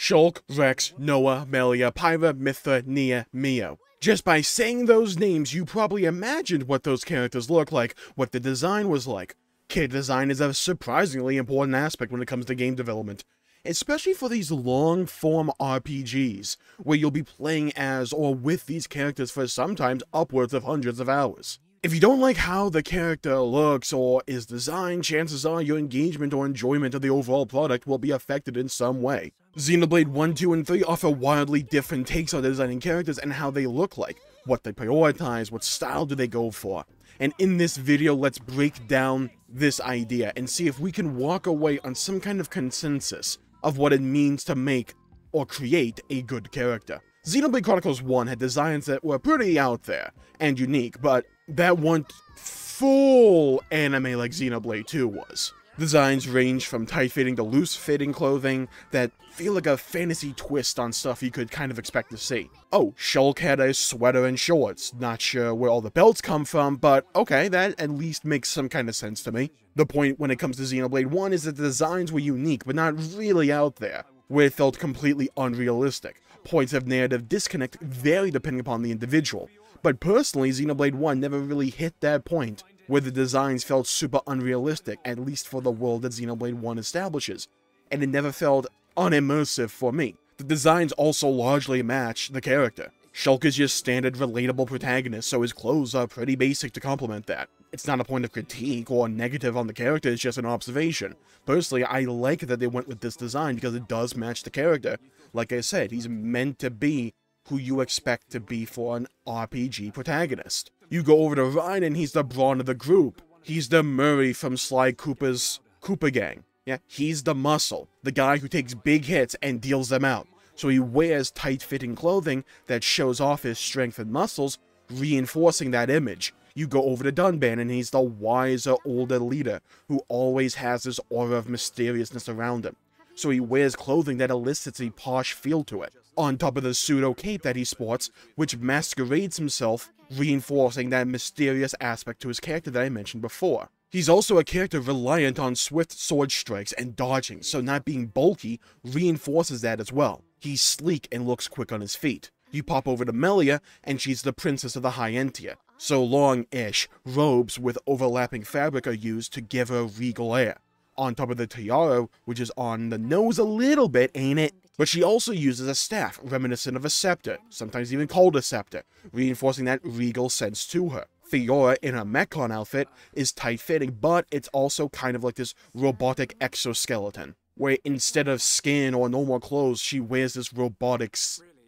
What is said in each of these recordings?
Shulk, Rex, Noah, Melia, Pyra, Mithra, Nia, Mio. Just by saying those names, you probably imagined what those characters look like, what the design was like. Character design is a surprisingly important aspect when it comes to game development, especially for these long-form RPGs, where you'll be playing as or with these characters for sometimes upwards of hundreds of hours. If you don't like how the character looks or is designed, chances are your engagement or enjoyment of the overall product will be affected in some way. Xenoblade 1, 2, and 3 offer wildly different takes on designing characters and how they look like, what they prioritize, what style do they go for. And in this video, let's break down this idea and see if we can walk away on some kind of consensus of what it means to make or create a good character. Xenoblade Chronicles 1 had designs that were pretty out there and unique, but that weren't full anime like Xenoblade 2 was. Designs range from tight-fitting to loose-fitting clothing that feel like a fantasy twist on stuff you could kind of expect to see. Oh, Shulk had a sweater and shorts. Not sure where all the belts come from, but okay, that at least makes some kind of sense to me. The point when it comes to Xenoblade 1 is that the designs were unique, but not really out there, where it felt completely unrealistic. Points of narrative disconnect vary depending upon the individual, but personally, Xenoblade 1 never really hit that point where the designs felt super unrealistic, at least for the world that Xenoblade 1 establishes, and it never felt unimmersive for me. The designs also largely match the character. Shulk is your standard relatable protagonist, so his clothes are pretty basic to complement that. It's not a point of critique or negative on the character, it's just an observation. Personally, I like that they went with this design because it does match the character. Like I said, he's meant to be who you expect to be for an RPG protagonist. You go over to Ryan and he's the brawn of the group. He's the Murray from Sly Cooper's Koopa Gang. Yeah, he's the muscle, the guy who takes big hits and deals them out. So he wears tight-fitting clothing that shows off his strength and muscles, reinforcing that image. You go over to Dunban and he's the wiser, older leader who always has this aura of mysteriousness around him. So he wears clothing that elicits a posh feel to it, on top of the pseudo-cape that he sports, which masquerades himself, reinforcing that mysterious aspect to his character that I mentioned before. He's also a character reliant on swift sword strikes and dodging, so not being bulky reinforces that as well. He's sleek and looks quick on his feet. You pop over to Melia, and she's the princess of the High Entia. So long-ish robes with overlapping fabric are used to give her regal air. On top of the tiara, which is on the nose a little bit, ain't it? But she also uses a staff reminiscent of a scepter, sometimes even called a scepter, reinforcing that regal sense to her. Fiora in her Mechon outfit is tight-fitting, but it's also kind of like this robotic exoskeleton, where instead of skin or normal clothes, she wears this robotic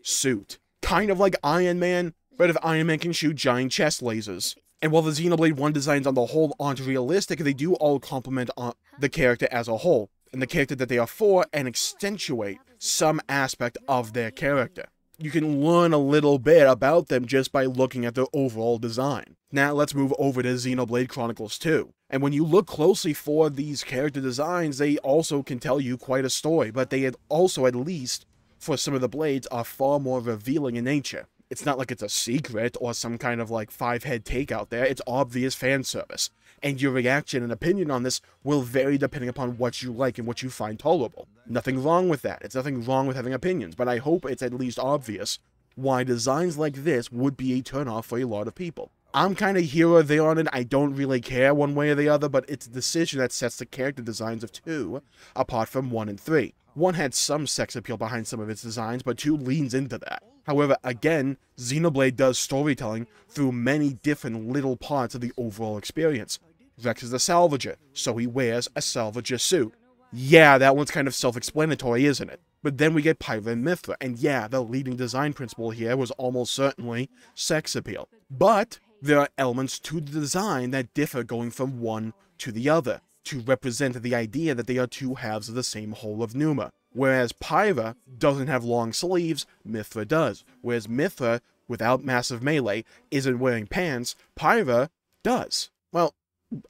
suit. Kind of like Iron Man, but if Iron Man can shoot giant chest lasers. And while the Xenoblade 1 designs on the whole aren't realistic, they do all complement the character as a whole, and the character that they are for, and accentuate some aspect of their character. You can learn a little bit about them just by looking at their overall design. Now let's move over to Xenoblade Chronicles 2. And when you look closely for these character designs, they also can tell you quite a story, but they also, at least for some of the blades, are far more revealing in nature. It's not like it's a secret or some kind of like five-head take out there, it's obvious fan service. And your reaction and opinion on this will vary depending upon what you like and what you find tolerable. Nothing wrong with that, it's nothing wrong with having opinions, but I hope it's at least obvious why designs like this would be a turnoff for a lot of people. I'm kind of here or there on it, I don't really care one way or the other, but it's a decision that sets the character designs of 2 apart from 1 and 3. 1 had some sex appeal behind some of its designs, but 2 leans into that. However, again, Xenoblade does storytelling through many different little parts of the overall experience. Rex is a salvager, so he wears a salvager suit. Yeah, that one's kind of self-explanatory, isn't it? But then we get Pyra and Mithra, and yeah, the leading design principle here was almost certainly sex appeal. But there are elements to the design that differ going from one to the other, to represent the idea that they are 2 halves of the same whole of Numa. Whereas Pyra doesn't have long sleeves, Mithra does. Whereas Mithra, without massive melee, isn't wearing pants, Pyra does. Well,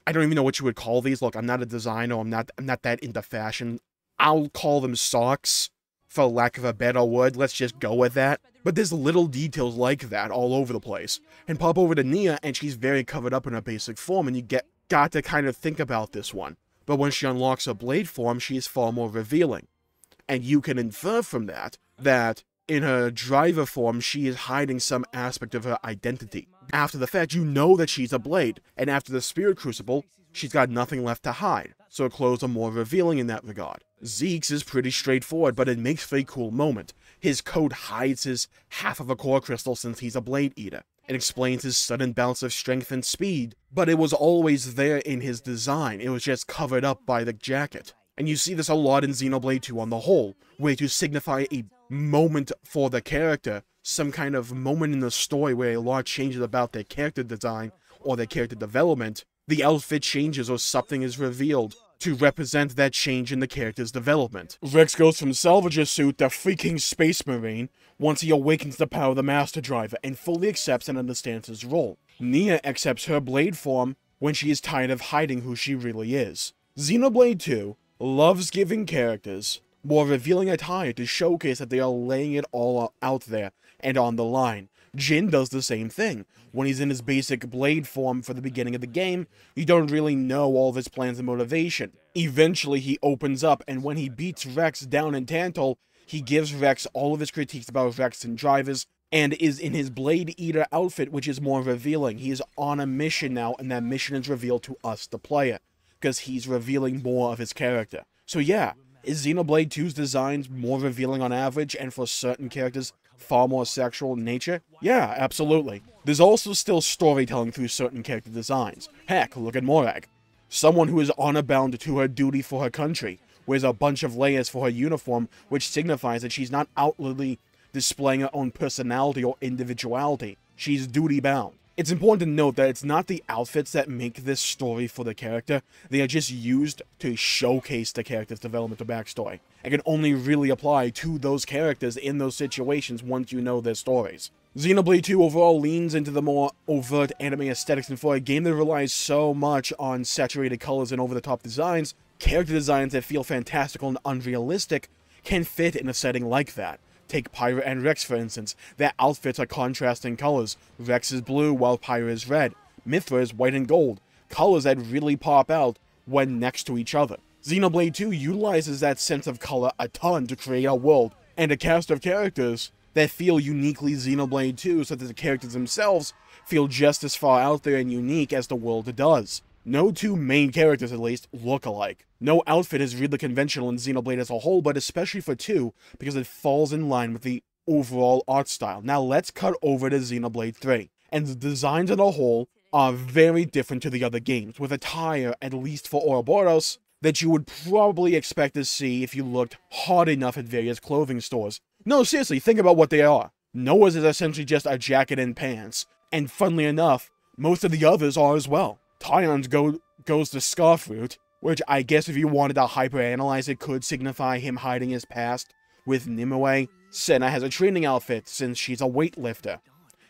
I don't even know what you would call these. Look, I'm not a designer, I'm not that into fashion. I'll call them socks, for lack of a better word, let's just go with that. But there's little details like that all over the place. And pop over to Nia, and she's very covered up in her basic form, and you got to kind of think about this one. But when she unlocks her blade form, she is far more revealing. And you can infer from that in her driver form, she is hiding some aspect of her identity. After the fact, you know that she's a blade, and after the Spirit Crucible, she's got nothing left to hide, so her clothes are more revealing in that regard. Zeke's is pretty straightforward, but it makes for a cool moment. His coat hides his half of a core crystal since he's a Blade Eater. It explains his sudden bounce of strength and speed, but it was always there in his design, it was just covered up by the jacket. And you see this a lot in Xenoblade 2 on the whole, where to signify a moment for the character, some kind of moment in the story where a lot changes about their character design or their character development, the outfit changes or something is revealed to represent that change in the character's development. Rex goes from salvager suit to freaking space marine once he awakens the power of the Master Driver and fully accepts and understands his role. Nia accepts her blade form when she is tired of hiding who she really is. Xenoblade 2 loves giving characters more revealing attire to showcase that they are laying it all out there and on the line. Jin does the same thing. When he's in his basic blade form for the beginning of the game, you don't really know all of his plans and motivation. Eventually he opens up, and when he beats Rex down in Tantal, he gives Rex all of his critiques about Rex and drivers, and is in his Blade Eater outfit, which is more revealing. He is on a mission now, and that mission is revealed to us, the player, because he's revealing more of his character. So yeah, is Xenoblade 2's designs more revealing on average, and for certain characters, far more sexual in nature? Yeah, absolutely. There's also still storytelling through certain character designs. Heck, look at Morag. Someone who is honor-bound to her duty for her country, wears a bunch of layers for her uniform, which signifies that she's not outwardly displaying her own personality or individuality. She's duty-bound. It's important to note that it's not the outfits that make this story for the character, they are just used to showcase the character's development or backstory, and can only really apply to those characters in those situations once you know their stories. Xenoblade 2 overall leans into the more overt anime aesthetics, and for a game that relies so much on saturated colors and over-the-top designs, character designs that feel fantastical and unrealistic can fit in a setting like that. Take Pyra and Rex, for instance. Their outfits are contrasting colors. Rex is blue, while Pyra is red. Mithra is white and gold. Colors that really pop out when next to each other. Xenoblade 2 utilizes that sense of color a ton to create a world, and a cast of characters that feel uniquely Xenoblade 2, so that the characters themselves feel just as far out there and unique as the world does. No two main characters, at least, look alike. No outfit is really conventional in Xenoblade as a whole, but especially for 2, because it falls in line with the overall art style. Now let's cut over to Xenoblade 3. And the designs as a whole are very different to the other games, with attire, at least for Ouroboros, that you would probably expect to see if you looked hard enough at various clothing stores. No, seriously, think about what they are. Noah's is essentially just a jacket and pants, and funnily enough, most of the others are as well. Tyon's goes the scarf route, which I guess if you wanted to hyper-analyze it could signify him hiding his past with Nimue. Senna has a training outfit since she's a weightlifter,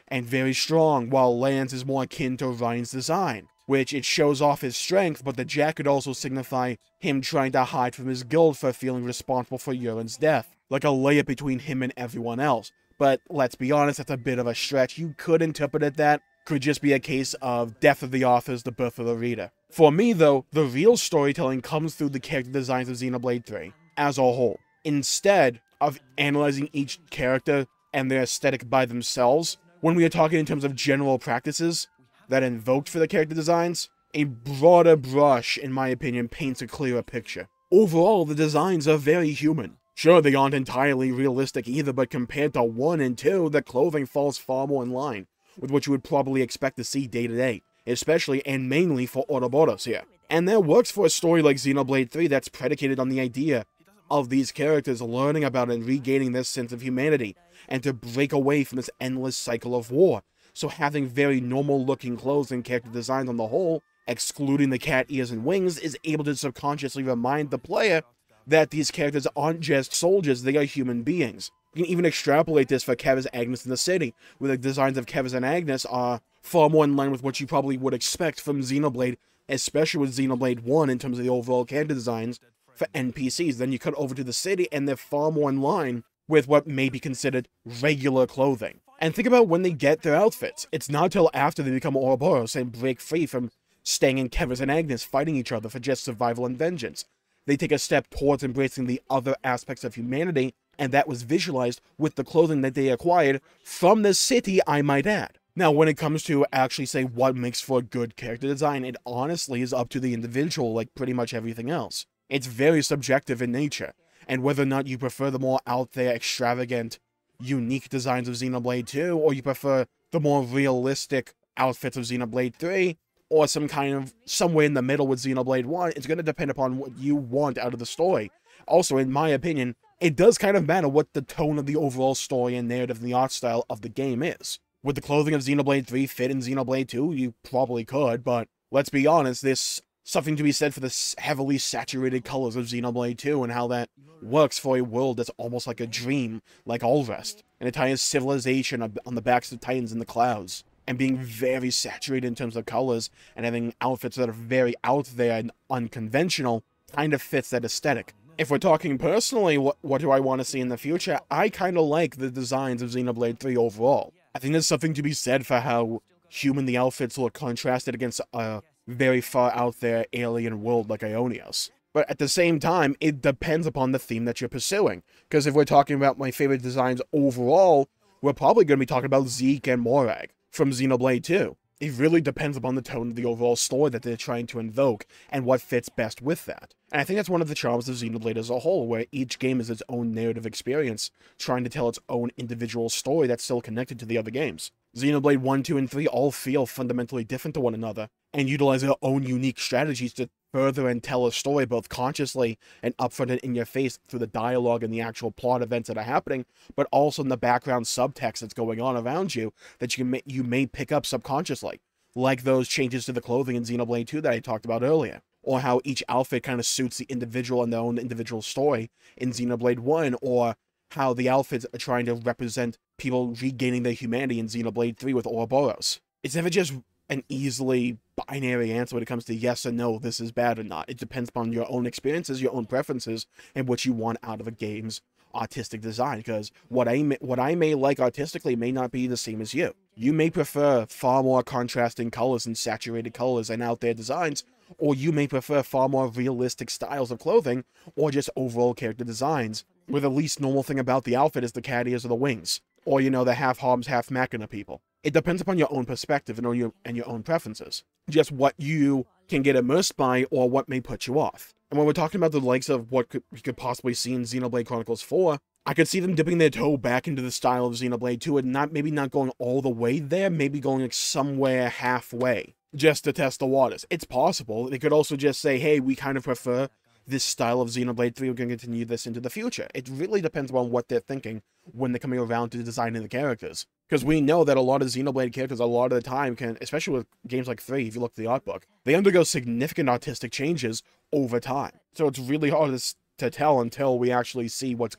and very strong, while Lance is more akin to Ryan's design, which it shows off his strength, but the jacket also signify him trying to hide from his guild for feeling responsible for Yurin's death, like a layup between him and everyone else. But let's be honest, that's a bit of a stretch. You could interpret it that could just be a case of death of the authors, the birth of the reader. For me, though, the real storytelling comes through the character designs of Xenoblade 3 as a whole. Instead of analyzing each character and their aesthetic by themselves, when we are talking in terms of general practices that invoked for the character designs, a broader brush, in my opinion, paints a clearer picture. Overall, the designs are very human. Sure, they aren't entirely realistic either, but compared to 1 and 2, the clothing falls far more in line with what you would probably expect to see day to day, especially and mainly for Ouroboros here. And that works for a story like Xenoblade 3 that's predicated on the idea of these characters learning about and regaining their sense of humanity, and to break away from this endless cycle of war. So having very normal looking clothes and character designs on the whole, excluding the cat ears and wings, is able to subconsciously remind the player that these characters aren't just soldiers, they are human beings. You can even extrapolate this for Kevis, Agnes, and the City, where the designs of Kevis and Agnes are far more in line with what you probably would expect from Xenoblade, especially with Xenoblade 1 in terms of the overall character designs for NPCs. Then you cut over to the City, and they're far more in line with what may be considered regular clothing. And think about when they get their outfits. It's not till after they become Ouroboros and break free from staying in Kevis and Agnes fighting each other for just survival and vengeance. they take a step towards embracing the other aspects of humanity, and that was visualized with the clothing that they acquired from the city, I might add. Now, when it comes to actually say what makes for a good character design, it honestly is up to the individual, like pretty much everything else. It's very subjective in nature, and whether or not you prefer the more out there, extravagant, unique designs of Xenoblade 2, or you prefer the more realistic outfits of Xenoblade 3, or some kind of somewhere in the middle with Xenoblade 1, it's going to depend upon what you want out of the story. Also, in my opinion, it does kind of matter what the tone of the overall story and narrative and the art style of the game is. Would the clothing of Xenoblade 3 fit in Xenoblade 2? You probably could, but let's be honest, there's something to be said for the heavily saturated colors of Xenoblade 2 and how that works for a world that's almost like a dream, like Ulrest, an entire civilization on the backs of titans in the clouds, and being very saturated in terms of colors and having outfits that are very out there and unconventional kind of fits that aesthetic. If we're talking personally, what do I want to see in the future? I kind of like the designs of Xenoblade 3 overall. I think there's something to be said for how human the outfits look contrasted against a very far out there alien world like Ionios. But at the same time, it depends upon the theme that you're pursuing. Because if we're talking about my favorite designs overall, we're probably going to be talking about Zeke and Morag from Xenoblade 2. It really depends upon the tone of the overall story that they're trying to invoke and what fits best with that. And I think that's one of the charms of Xenoblade as a whole, where each game is its own narrative experience, trying to tell its own individual story that's still connected to the other games. Xenoblade 1, 2, and 3 all feel fundamentally different to one another, and utilize their own unique strategies to further and tell a story both consciously and upfront and in your face through the dialogue and the actual plot events that are happening, but also in the background subtext that's going on around you that you may pick up subconsciously, like those changes to the clothing in Xenoblade 2 that I talked about earlier, or how each outfit kind of suits the individual and their own individual story in Xenoblade 1, or how the outfits are trying to represent people regaining their humanity in Xenoblade 3 with Ouroboros. It's never just an easily binary answer when it comes to yes or no, this is bad or not. It depends upon your own experiences, your own preferences, and what you want out of a game's artistic design, because what I may like artistically may not be the same as you. You may prefer far more contrasting colors and saturated colors and out there designs, or you may prefer far more realistic styles of clothing, or just overall character designs, where the least normal thing about the outfit is the cat ears or the wings, or, you know, the half Hobbs, half Machina people. It depends upon your own perspective and your own preferences. Just what you can get immersed by or what may put you off. And when we're talking about the likes of what we could possibly see in Xenoblade Chronicles 4, I could see them dipping their toe back into the style of Xenoblade 2 and maybe not going all the way there, maybe going like somewhere halfway, just to test the waters. It's possible. They could also just say, hey, we kind of prefer this style of Xenoblade 3, we're going to continue this into the future. It really depends on what they're thinking when they're coming around to designing the characters. Because we know that a lot of Xenoblade characters, a lot of the time, can, especially with games like 3, if you look at the art book, they undergo significant artistic changes over time. So it's really hard to tell until we actually see what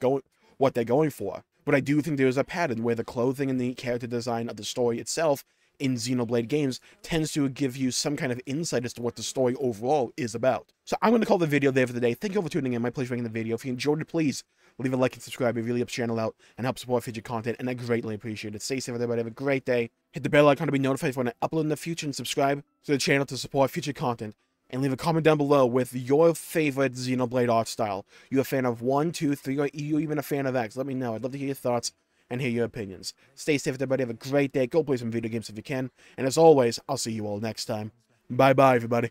they're going for. But I do think there's a pattern where the clothing and the character design of the story itself in Xenoblade games tends to give you some kind of insight as to what the story overall is about. So I'm going to call the video there for today. Thank you all for tuning in. My pleasure making the video. If you enjoyed it, please leave a like and subscribe. It really helps the channel out and helps support future content, and I greatly appreciate it. Stay safe, everybody. Have a great day. Hit the bell icon to be notified when I upload in the future, and subscribe to the channel to support future content. And leave a comment down below with your favorite Xenoblade art style. You a fan of 1, 2, 3, or you even a fan of X? Let me know. I'd love to hear your thoughts and hear your opinions. Stay safe, everybody. Have a great day. Go play some video games if you can. And as always, I'll see you all next time. Bye-bye, everybody.